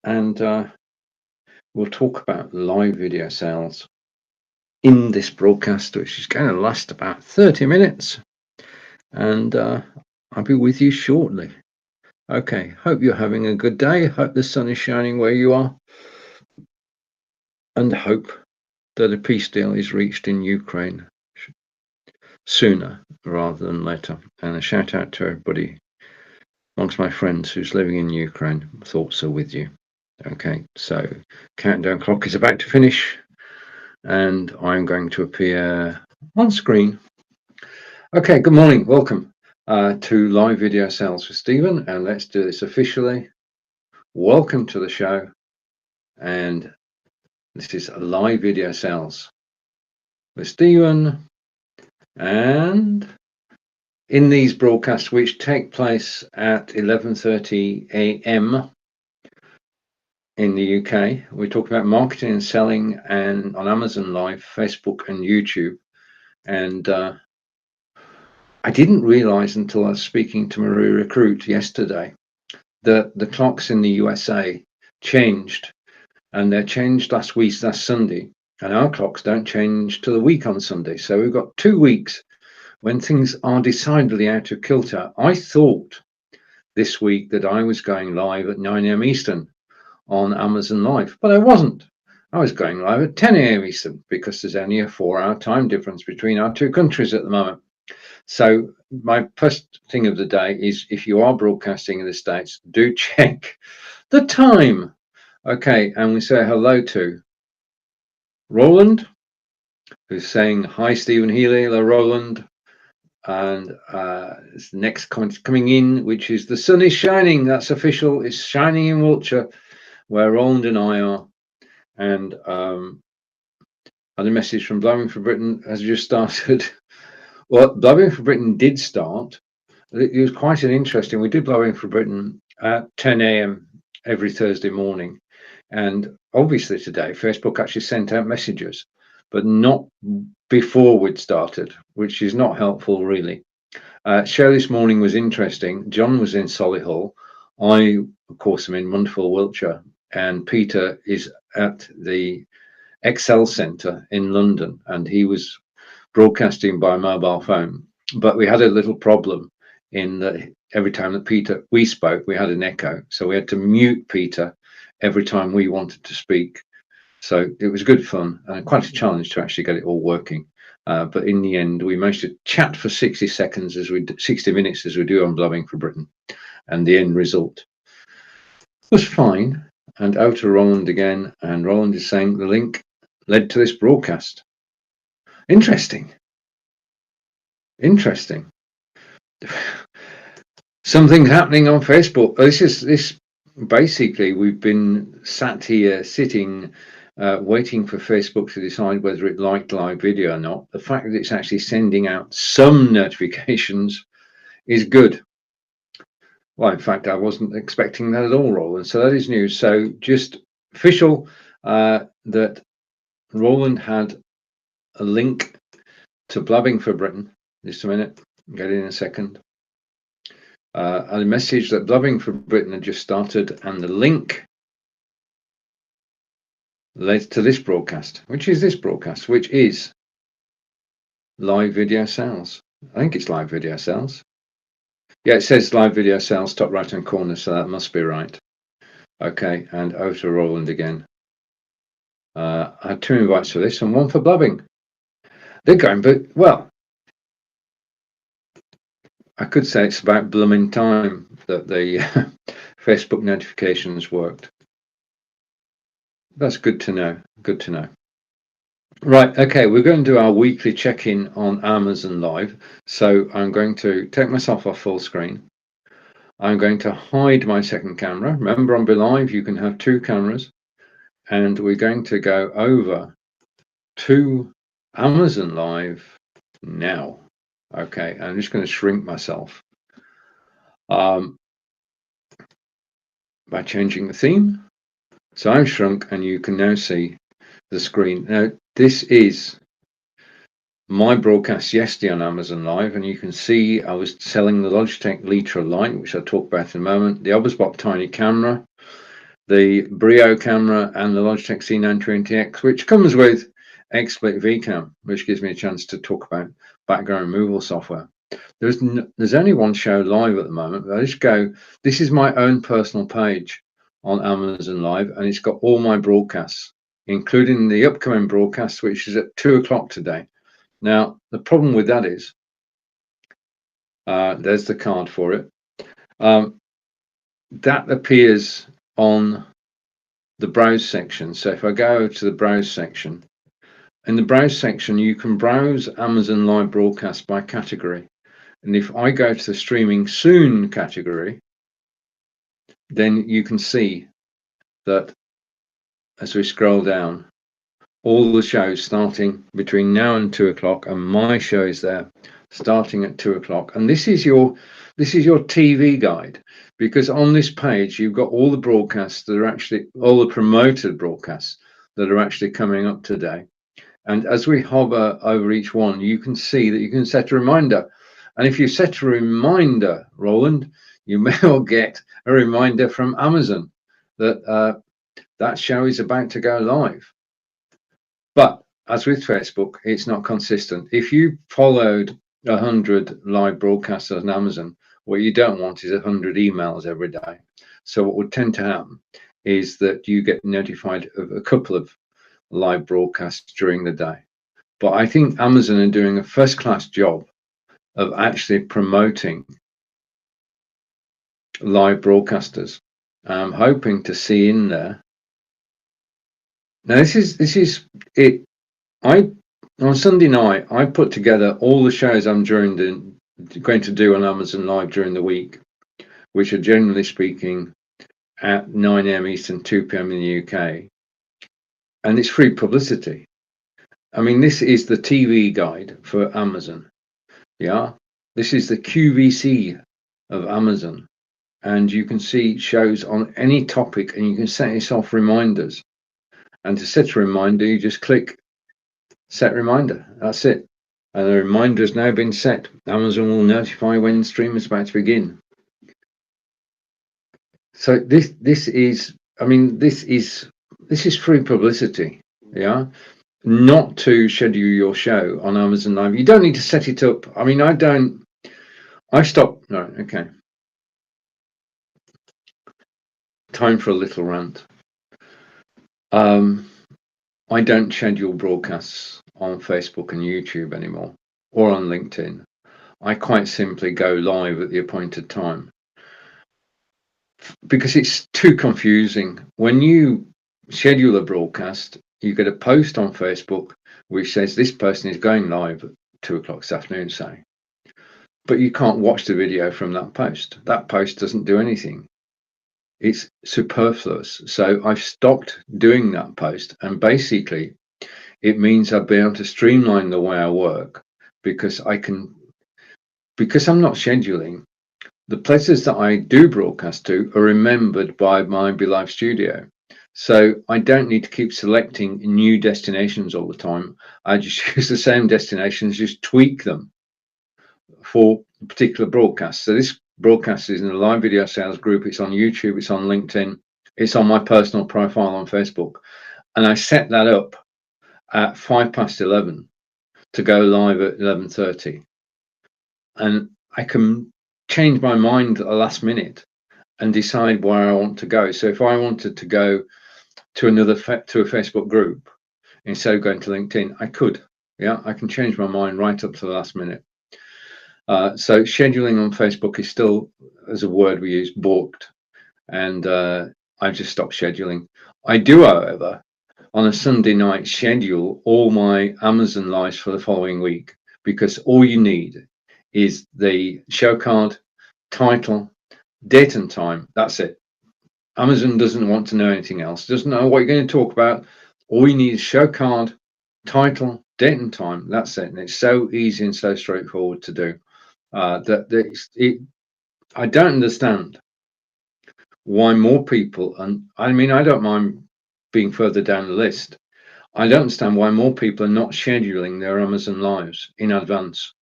and we'll talk about live video sales in this broadcast, which is going to last about 30 minutes, and I'll be with you shortly. Okay, hope you're having a good day. Hope the sun is shining where you are, and hope that a peace deal is reached in Ukraine sooner rather than later. And a shout out to everybody amongst my friends who's living in Ukraine. Thoughts are with you. Okay, so countdown clock is about to finish, and I'm going to appear on screen. Okay, good morning. Welcome to Live Video Sales with Stephen, and let's do this officially. Welcome to the show, and this is Live Video Sales with Stephen. And in these broadcasts, which take place at 11:30 a.m. in the UK, we talk about marketing and selling and on Amazon Live, Facebook and YouTube. And I didn't realize until I was speaking to Marie Recruit yesterday that the clocks in the USA changed, and they're changed last Sunday, and our clocks don't change to the week on Sunday. So we've got 2 weeks when things are decidedly out of kilter. I thought this week that I was going live at 9 a.m. Eastern on Amazon Live, but I wasn't. I was going live at 10 a.m. Eastern because there's only a 4-hour time difference between our two countries at the moment. So my first thing of the day is, if you are broadcasting in the States, do check the time. Okay, and we say hello to Roland, who's saying, hi, Stephen Healy. Hello, Roland. And the next comment coming in, which is, the sun is shining. That's official. It's shining in Wiltshire, where Roland and I are. And had a message from Blabbing for Britain has just started. Well, Blabbing for Britain did start. It was quite an interesting. We did Blabbing for Britain at 10 a.m. every Thursday morning, and obviously today Facebook actually sent out messages, but not before we'd started, which is not helpful really. Show this morning was interesting. John was in Solihull. I, of course, am in wonderful Wiltshire, and Peter is at the Excel Centre in London, and he was broadcasting by mobile phone. But we had a little problem in that every time that we spoke, we had an echo, so we had to mute Peter every time we wanted to speak. So it was good fun and quite a challenge to actually get it all working. But in the end, we managed to chat for 60 minutes as we do on Blabbing for Britain, and the end result was fine. And out to Roland again, and Roland is saying the link led to this broadcast. Interesting. Something's happening on Facebook. This basically, we've been sitting waiting for Facebook to decide whether it liked live video or not. The fact that it's actually sending out some notifications is good. Well, in fact, I wasn't expecting that at all, Roland. So that is news. So just official that Roland had a link to Blabbing for Britain. Just a minute, get in a second. And a message that Blabbing for Britain had just started, and the link led to this broadcast, which is live video sales. I think it's live video sales. Yeah, it says live video sales, top right hand corner, so that must be right. Okay, and over to Roland again. I had 2 invites for this and 1 for Blabbing. They're going, but well, I could say it's about blooming time that the Facebook notifications worked. That's good to know. Good to know. Right, okay, we're going to do our weekly check-in on Amazon Live. So I'm going to take myself off full screen. I'm going to hide my second camera. Remember, on Be Live, you can have 2 cameras. And we're going to go over to Amazon Live now. Okay, I'm just going to shrink myself by changing the theme. So I've shrunk, and you can now see the screen. Now, this is my broadcast yesterday on Amazon Live, and you can see I was selling the Logitech Litra light, which I'll talk about in a moment, the Obusbot tiny camera, the Brio camera and the Logitech C920X, which comes with XSplit VCam, which gives me a chance to talk about background removal software. There's only one show live at the moment, but I just go, this is my own personal page on Amazon Live, and it's got all my broadcasts, including the upcoming broadcast, which is at 2 o'clock today. Now, the problem with that is, there's the card for it. That appears on the browse section. So if I go to the browse section, in the browse section, you can browse Amazon Live broadcast by category. And if I go to the streaming soon category, then you can see that as we scroll down, all the shows starting between now and 2 o'clock, and my show is there starting at 2 o'clock. And this is your TV guide, because on this page you've got all the broadcasts that are actually, all the promoted broadcasts that are actually coming up today. And as we hover over each one, you can see that you can set a reminder. And if you set a reminder, Roland, you may well get a reminder from Amazon that that show is about to go live. But as with Facebook, it's not consistent. If you followed 100 live broadcasts on Amazon, what you don't want is 100 emails every day. So what would tend to happen is that you get notified of a couple of live broadcasts during the day. But I think Amazon are doing a first-class job of actually promoting live broadcasters. I'm hoping to see in there. Now this is it. On Sunday night, I put together all the shows I'm going to do on Amazon Live during the week, which are generally speaking at 9 AM Eastern, 2 PM in the UK. And it's free publicity. I mean, this is the TV guide for Amazon. Yeah, this is the QVC of Amazon. And you can see shows on any topic, and you can set yourself reminders. And to set a reminder, you just click set reminder. That's it. And the reminder has now been set. Amazon will notify when the stream is about to begin. So this is, I mean, this is free publicity. Yeah. Not to schedule your show on Amazon Live. You don't need to set it up. I mean, I stopped. No, okay. Time for a little rant. I don't schedule broadcasts on Facebook and YouTube anymore, or on LinkedIn. I quite simply go live at the appointed time, because it's too confusing. When you schedule a broadcast, you get a post on Facebook which says this person is going live at 2 o'clock this afternoon, say. But you can't watch the video from that post. That post doesn't do anything. It's superfluous. So I've stopped doing that post, and basically it means I'll be able to streamline the way I work, because I'm not scheduling. The places that I do broadcast to are remembered by my BeLive studio. So I don't need to keep selecting new destinations all the time. I just use the same destinations, just tweak them for a particular broadcast. So this broadcast is in the live video sales group. It's on YouTube, it's on LinkedIn, it's on my personal profile on Facebook. And I set that up at 11:05 to go live at 11:30. And I can change my mind at the last minute and decide where I want to go. So if I wanted to go to to a Facebook group instead of going to LinkedIn, I could. Yeah, I can change my mind right up to the last minute. So scheduling on Facebook is still, as a word we use, balked, and I've just stopped scheduling. I do, however, on a Sunday night schedule all my Amazon lives for the following week, because all you need is the show card, title, date and time. That's it. Amazon doesn't want to know anything else, doesn't know what you're going to talk about. All you need is show card, title, date and time. That's it. And it's so easy and so straightforward to do. I don't understand why more people, and I mean, I don't mind being further down the list. I don't understand why more people are not scheduling their Amazon lives in advance,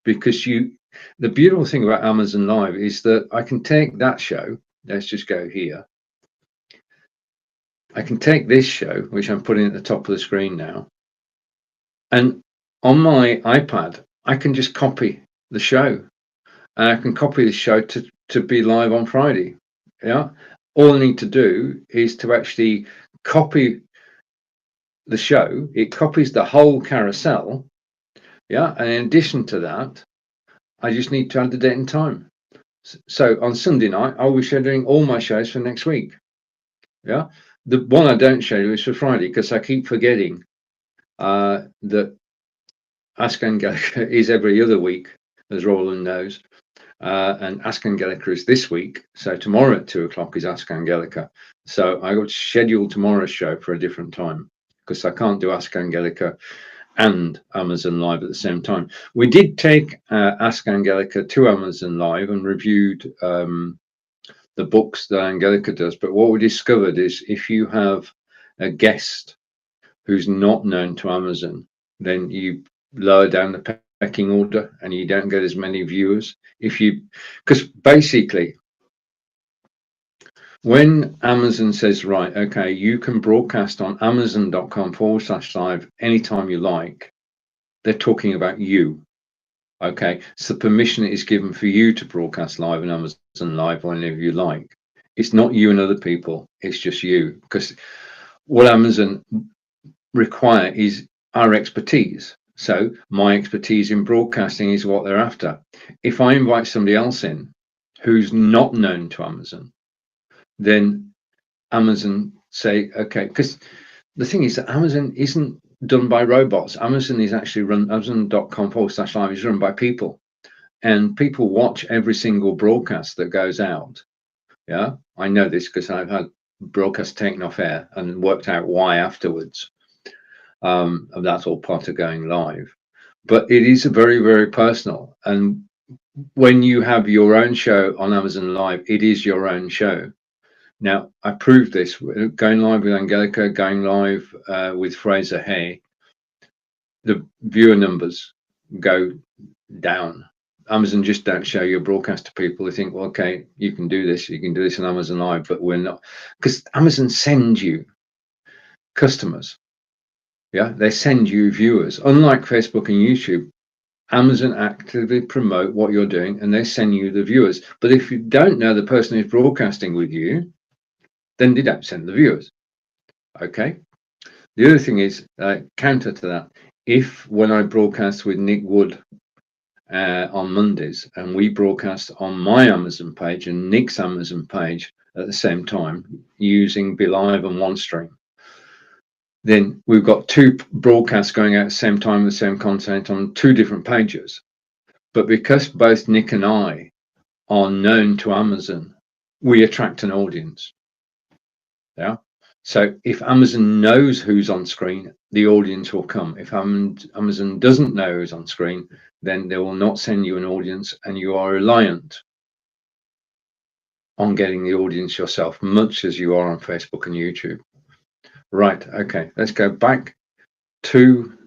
because the beautiful thing about Amazon Live is that I can take that show, let's just go here, I can take this show, which I'm putting at the top of the screen now, and on my iPad, I can just copy the show, and I can copy the show to be live on Friday. Yeah, all I need to do is to actually copy the show. It copies the whole carousel. Yeah, and in addition to that, I just need to add the date and time. So on Sunday night, I'll be scheduling all my shows for next week. Yeah, the one I don't schedule is for Friday because I keep forgetting that Ask Angelica is every other week, as Roland knows, and Ask Angelica is this week. So tomorrow at 2 o'clock is Ask Angelica. So I would schedule tomorrow's show for a different time because I can't do Ask Angelica and Amazon Live at the same time. We did take Ask Angelica to Amazon Live and reviewed the books that Angelica does. But what we discovered is if you have a guest who's not known to Amazon, then you lower down the pecking order and you don't get as many viewers. Because basically, when Amazon says, right, okay, you can broadcast on amazon.com/live anytime you like, they're talking about you. Okay, so permission is given for you to broadcast live on Amazon Live whenever you like. It's not you and other people, it's just you. Because what Amazon require is our expertise. So my expertise in broadcasting is what they're after. If I invite somebody else in who's not known to Amazon, then Amazon say, okay, because the thing is that Amazon isn't done by robots. Amazon is actually run, amazon.com/live is run by people, and people watch every single broadcast that goes out. Yeah, I know this because I've had broadcasts taken off air and worked out why afterwards. That's all part of going live. But it is very, very personal. And when you have your own show on Amazon Live, it is your own show. Now, I proved this going live with Angelica, going live with Fraser Hay. The viewer numbers go down. Amazon just don't show your broadcast to people. They think, well, okay, you can do this on Amazon Live, but we're not, because Amazon sends you customers. Yeah, they send you viewers. Unlike Facebook and YouTube, Amazon actively promote what you're doing and they send you the viewers. But if you don't know the person who's broadcasting with you, then they don't send the viewers. Okay. The other thing is counter to that. If when I broadcast with Nick Wood on Mondays and we broadcast on my Amazon page and Nick's Amazon page at the same time using BeLive and OneStream, then we've got two broadcasts going out at the same time with the same content on two different pages. But because both Nick and I are known to Amazon, we attract an audience. Yeah. So if Amazon knows who's on screen, the audience will come. If Amazon doesn't know who's on screen, then they will not send you an audience, and you are reliant on getting the audience yourself, much as you are on Facebook and YouTube. Right. Okay. Let's go back to,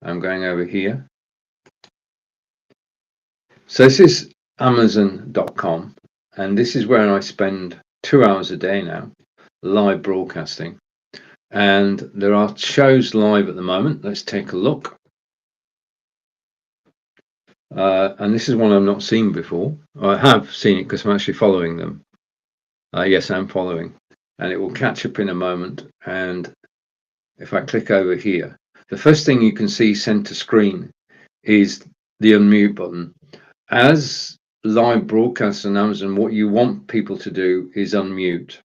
I'm going over here. So this is Amazon.com, and this is where I spend 2 hours a day now, live broadcasting. And there are shows live at the moment. Let's take a look. And this is one I've not seen before. I have seen it because I'm actually following them. Yes, I'm following. And it will catch up in a moment. And if I click over here, the first thing you can see center screen is the unmute button. As live broadcasts on Amazon, what you want people to do is unmute.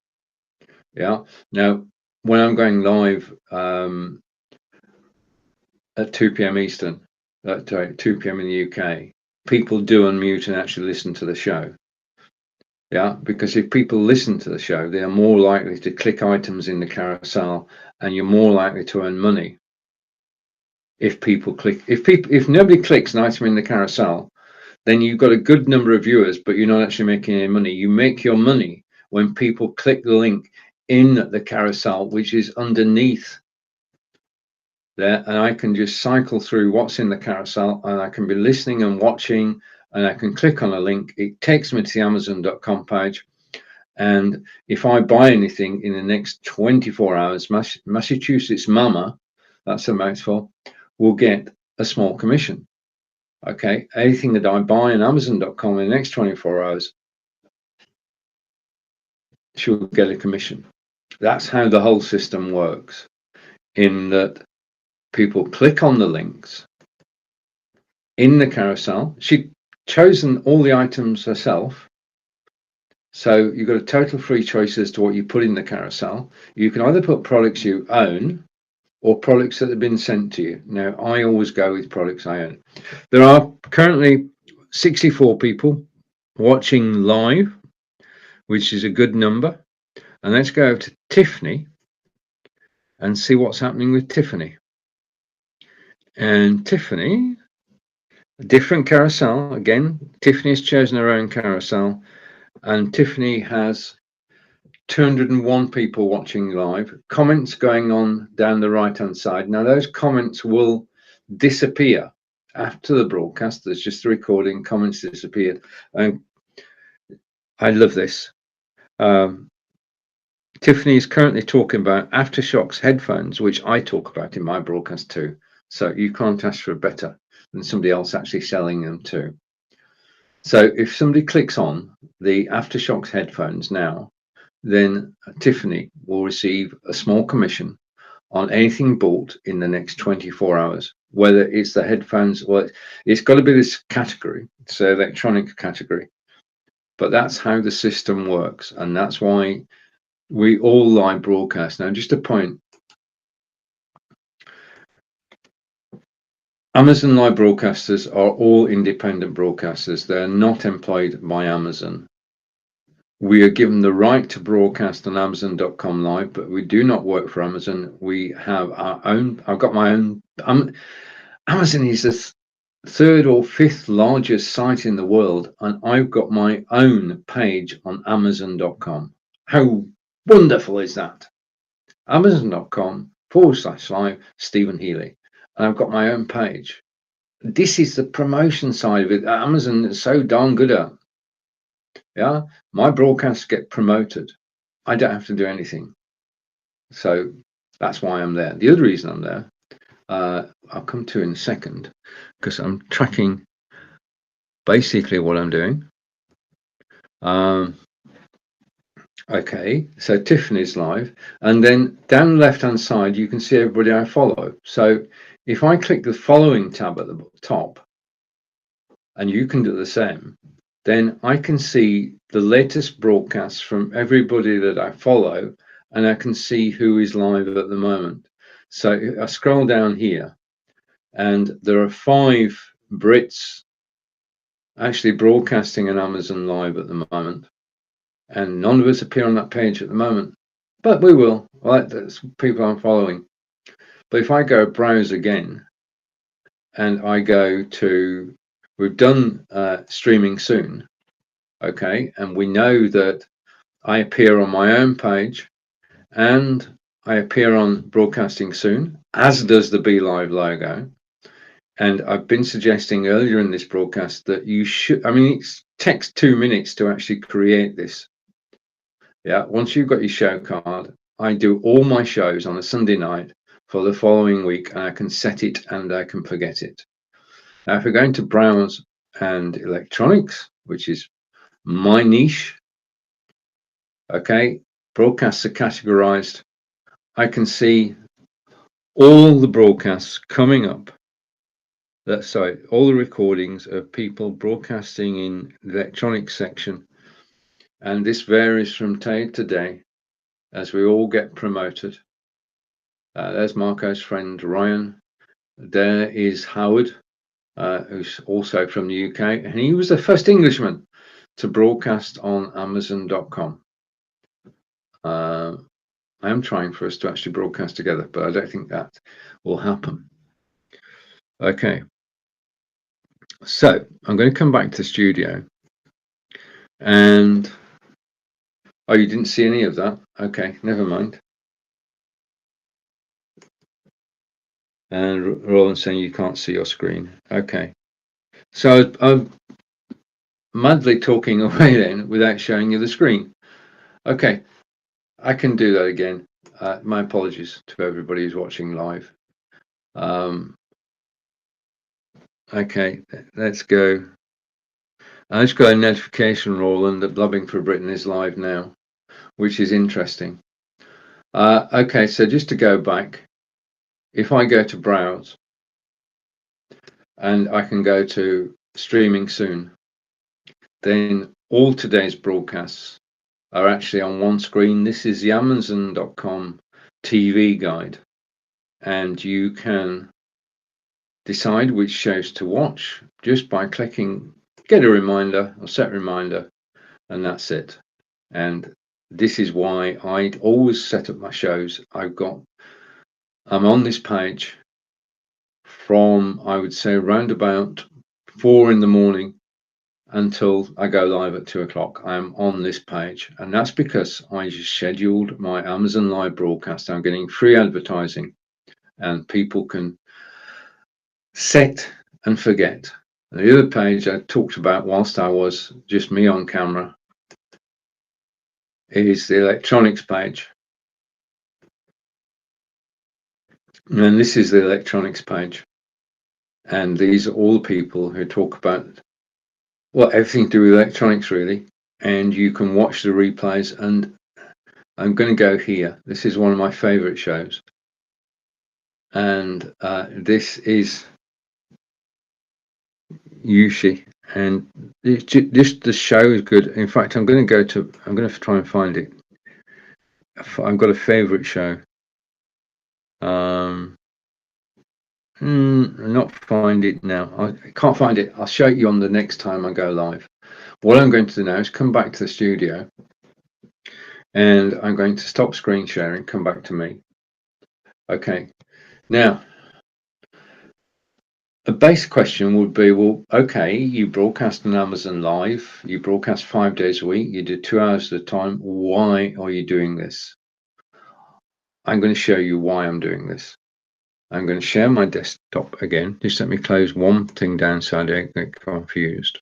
Yeah. Now, when I'm going live at 2 p.m. Eastern, 2 p.m. in the UK, people do unmute and actually listen to the show. Yeah, because if people listen to the show, they are more likely to click items in the carousel, and you're more likely to earn money. If people click, if nobody clicks an item in the carousel, then you've got a good number of viewers, but you're not actually making any money. You make your money when people click the link in the carousel, which is underneath there, and I can just cycle through what's in the carousel, and I can be listening and watching, and I can click on a link. It takes me to the Amazon.com page, And if I buy anything in the next 24 hours, Massachusetts Mama, that's a mouthful, will get a small commission. Okay, anything that I buy on Amazon.com in the next 24 hours, she'll get a commission. That's how the whole system works, in that people click on the links in the carousel. She'd chosen all the items herself, so you've got a total free choice as to what you put in the carousel. You can either put products you own or products that have been sent to you. Now, I always go with products I own. There are currently 64 people watching live, which is a good number. And let's go over to Tiffany and see what's happening with Tiffany. And Tiffany, a different carousel. Again, Tiffany has chosen her own carousel, and Tiffany has 201 people watching live. Comments going on down the right-hand side. Now, those comments will disappear after the broadcast. There's just the recording. Comments disappeared. I love this. Tiffany is currently talking about Aftershok's headphones, which I talk about in my broadcast too. So you can't ask for better than somebody else actually selling them too. So if somebody clicks on the Aftershok's headphones now, then Tiffany will receive a small commission on anything bought in the next 24 hours, whether it's the headphones, well, it's got to be this category, so electronic category. But that's how the system works, and that's why we all live broadcast. Now, just a point. Amazon live broadcasters are all independent broadcasters. They're not employed by Amazon. We are given the right to broadcast on Amazon.com live, but we do not work for Amazon. We have our own. I've got my own. Amazon is the third or fifth largest site in the world, and I've got my own page on Amazon.com. How wonderful is that? Amazon.com/live Stephen Healy. And I've got my own page. This is the promotion side of it. Amazon is so darn good at. Yeah, my broadcasts get promoted. I don't have to do anything. So that's why I'm there. The other reason I'm there, I'll come to in a second, because I'm tracking basically what I'm doing. Okay, so Tiffany's live, and then down the left-hand side, you can see everybody I follow. So if I click the following tab at the top, and you can do the same, then I can see the latest broadcasts from everybody that I follow, and I can see who is live at the moment. So I scroll down here, and there are 5 Brits actually broadcasting on Amazon Live at the moment. And none of us appear on that page at the moment, but we will. Well, that's people I'm following. But if I go browse again, and I go to, we've done streaming soon, okay, and we know that I appear on my own page, and I appear on broadcasting soon, as does the Be Live logo. And I've been suggesting earlier in this broadcast that you should, I mean, it takes 2 minutes to actually create this. Yeah, once you've got your show card, I do all my shows on a Sunday night for the following week, and I can set it and I can forget it. Now, if we're going to browse and electronics, which is my niche, okay, broadcasts are categorized. I can see all the broadcasts coming up. All the recordings of people broadcasting in the electronics section. And this varies from day to day as we all get promoted. There's Marco's friend Ryan. There is Howard, who's also from the UK, and he was the first Englishman to broadcast on Amazon.com. I am trying for us to actually broadcast together, but I don't think that will happen. Okay, so I'm going to come back to the studio, and oh, you didn't see any of that? Okay, never mind. And Roland saying you can't see your screen. Okay, so I'm madly talking away then without showing you the screen. Okay, I can do that again. My apologies to everybody who's watching live. Okay, let's go. I just got a notification, Roland, that Blabbing for Britain is live now, which is interesting. Okay, so just to go back, if I go to browse and I can go to streaming soon, then all today's broadcasts are actually on one screen. This is the Amazon.com TV guide, and you can decide which shows to watch just by clicking get a reminder or set reminder, and that's it. And this is why I always set up my shows. I'm on this page from, I would say, around about 4 in the morning until I go live at 2 o'clock. I'm on this page, and that's because I just scheduled my Amazon Live broadcast. I'm getting free advertising, and people can set and forget. And the other page I talked about whilst I was just me on camera is the electronics page. And this is the electronics page. And these are all the people who talk about, well, everything to do with electronics, really. And you can watch the replays. And I'm going to go here. This is one of my favorite shows. And this is Yushi. And just the show is good. In fact, I'm going to try and find it. I've got a favorite show. Not find it now. I can't find it. I'll show you on the next time I go live. What I'm going to do now is come back to the studio, and I'm going to stop screen sharing, come back to me. Okay. Now, a basic question would be, well, okay, you broadcast on Amazon Live, you broadcast 5 days a week, you do 2 hours at a time. Why are you doing this? I'm going to show you why I'm doing this. I'm going to share my desktop again. Just let me close one thing down so I don't get confused.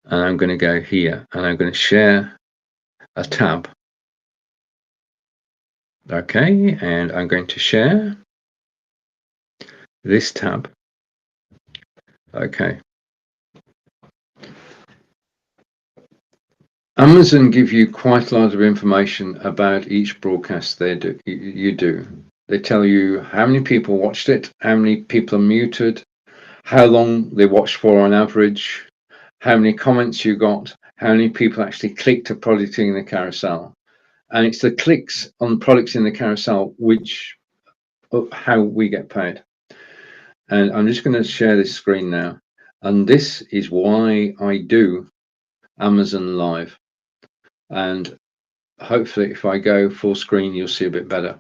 And I'm going to go here, and I'm going to share a tab. Okay, and I'm going to share this tab. Okay. Amazon give you quite a lot of information about each broadcast you do. They tell you how many people watched it, how many people are muted, how long they watched for on average, how many comments you got, how many people actually clicked a product in the carousel. And it's the clicks on products in the carousel which how we get paid. And I'm just going to share this screen now. And this is why I do Amazon Live. And hopefully if I go full screen, you'll see a bit better.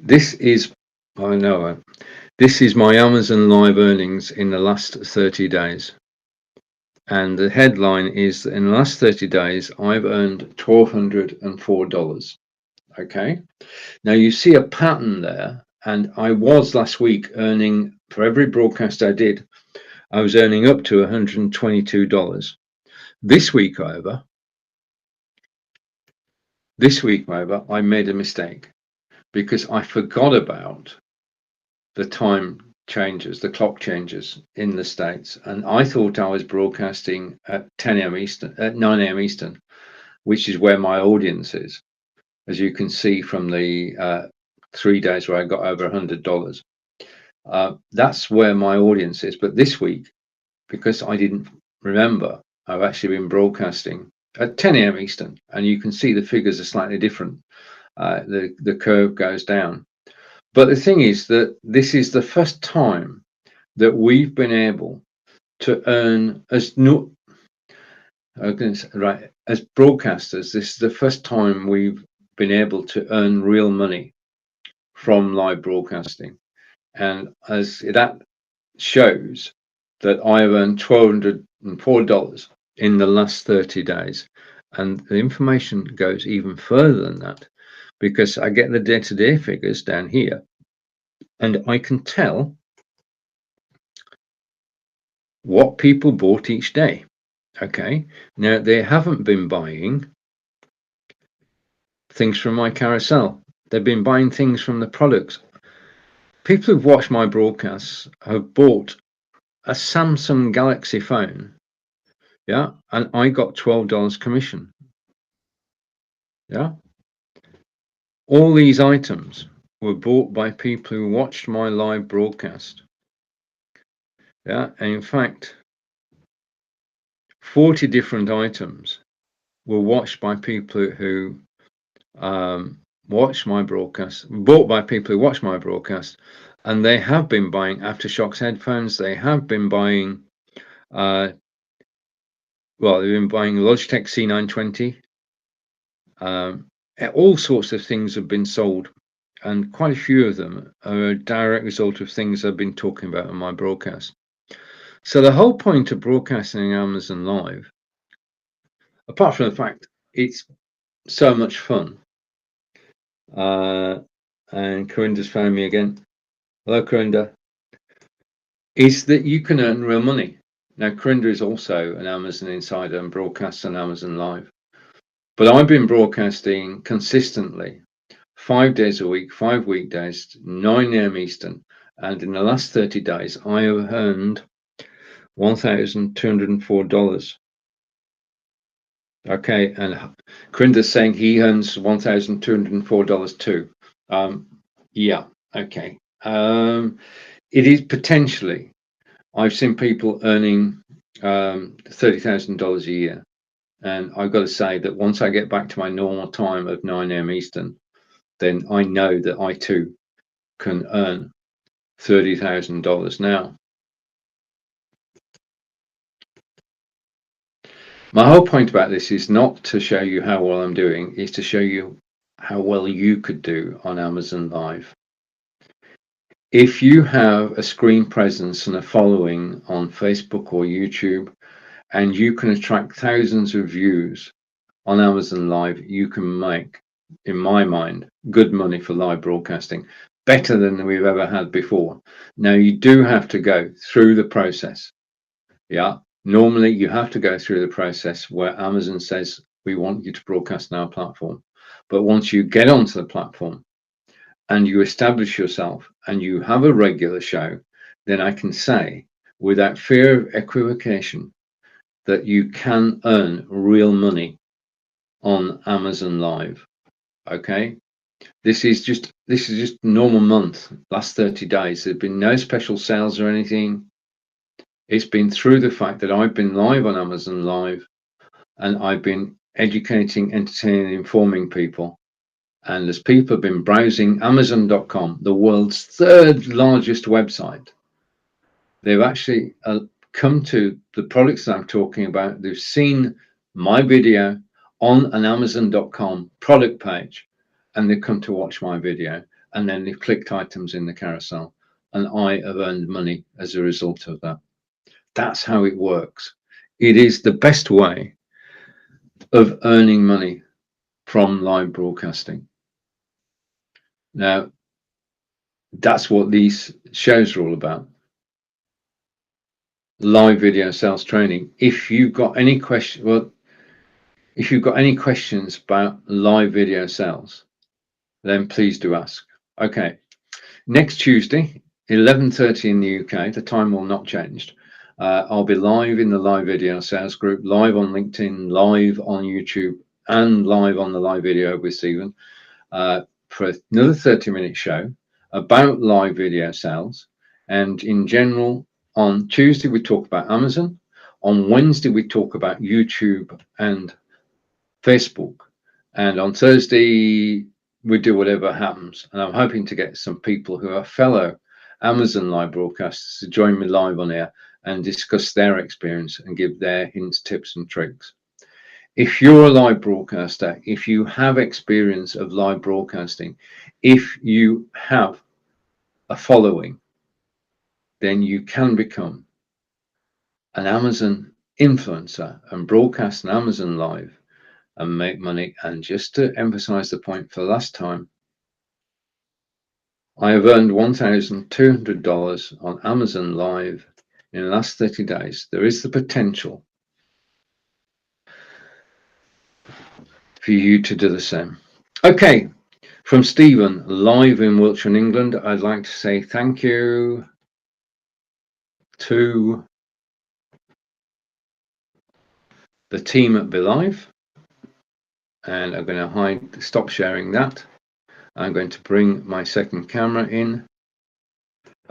This is, I know, this is my Amazon Live earnings in the last 30 days. And the headline is that in the last 30 days, I've earned $1,204. Okay. Now you see a pattern there. And I was last week earning, for every broadcast I did, I was earning up to $122. This week, however, I made a mistake because I forgot about the time changes, the clock changes in the States. And I thought I was broadcasting at 10 a.m. Eastern, at 9 a.m. Eastern, which is where my audience is. As you can see from the 3 days where I got over $100. That's where my audience is. But this week, because I didn't remember, I've actually been broadcasting at 10 a.m. Eastern, and you can see the figures are slightly different. The curve goes down. But the thing is that this is the first time that we've been able to earn as broadcasters. This is the first time we've been able to earn real money from live broadcasting, and as that shows that I have earned $1,204 in the last 30 days. And the information goes even further than that, because I get the day-to-day figures down here, and I can tell what people bought each day. Okay, now they haven't been buying things from my carousel. They've been buying things from the products. People who've watched my broadcasts have bought a Samsung Galaxy phone, yeah, and I got $12 commission, yeah. All these items were bought by people who watched my live broadcast, yeah, and in fact, 40 different items were watched by people who watched my broadcast, bought by people who watched my broadcast, and they have been buying Aftershocks headphones. They have been buying, they've been buying Logitech C920. All sorts of things have been sold, and quite a few of them are a direct result of things I've been talking about on my broadcast. So the whole point of broadcasting Amazon Live, apart from the fact it's so much fun, and Corinda's found me again. Hello, Corinda. Is that you can earn real money. Now, Corinda is also an Amazon insider and broadcasts on Amazon Live. But I've been broadcasting consistently 5 days a week, 5 weekdays, 9 a.m. Eastern. And in the last 30 days, I have earned $1,204. Okay, and Corinda's saying he earns $1,204 too. Yeah, okay. It is potentially, I've seen people earning $30,000 a year. And I've got to say that once I get back to my normal time of 9 a.m. Eastern, then I know that I too can earn $30,000 now. My whole point about this is not to show you how well I'm doing, is to show you how well you could do on Amazon Live. If you have a screen presence and a following on Facebook or YouTube, and you can attract thousands of views on Amazon Live, you can make, in my mind, good money for live broadcasting, better than we've ever had before. Now, you do have to go through the process. Yeah, normally you have to go through the process where Amazon says, we want you to broadcast on our platform. But once you get onto the platform and you establish yourself and you have a regular show, then I can say without fear of equivocation that you can earn real money on Amazon Live. Okay, this is just normal month, last 30 days. There's been no special sales or anything. It's been through the fact that I've been live on Amazon Live and I've been educating, entertaining, informing people. And as people have been browsing Amazon.com, the world's third largest website, they've actually come to the products that I'm talking about. They've seen my video on an Amazon.com product page, and they've come to watch my video, and then they've clicked items in the carousel, and I have earned money as a result of that. That's how it works. It is the best way of earning money from live broadcasting. Now, that's what these shows are all about. Live video sales training. If you've got any questions about live video sales, then please do ask. Okay, next Tuesday, 11:30 in the UK, the time will not change. I'll be live in the live video sales group, live on LinkedIn, live on YouTube, and live on the live video with Stephen for another 30-minute show about live video sales. And in general, on Tuesday, we talk about Amazon. On Wednesday, we talk about YouTube and Facebook. And on Thursday, we do whatever happens. And I'm hoping to get some people who are fellow Amazon live broadcasters to join me live on air and discuss their experience and give their hints, tips, and tricks. If you're a live broadcaster, if you have experience of live broadcasting, if you have a following, then you can become an Amazon influencer and broadcast an Amazon Live and make money. And just to emphasize the point for the last time, I have earned $1,200 on Amazon Live in the last 30 days. There is the potential for you to do the same. Okay, from Stephen, live in Wiltshire, England, I'd like to say thank you to the team at BeLive, and I'm going to stop sharing that. I'm going to bring my second camera in,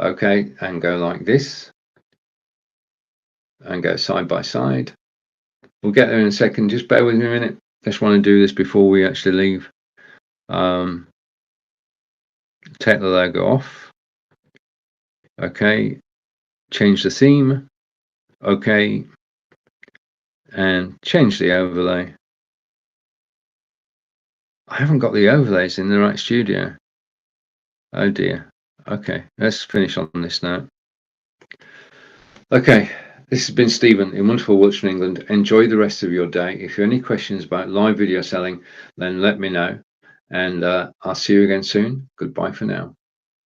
okay, and go like this, and go side by side. We'll get there in a second, just bear with me a minute. Just want to do this before we actually leave. Take the logo off, okay, change the theme, okay, and change the overlay. I haven't got the overlays in the right studio. Oh dear. Okay, let's finish on this now. Okay, this has been Stephen in wonderful Wiltshire, England. Enjoy the rest of your day. If you have any questions about live video selling, then let me know, and I'll see you again soon. Goodbye for now.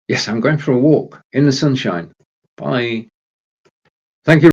Yes, I'm going for a walk in the sunshine. Bye. Thank you.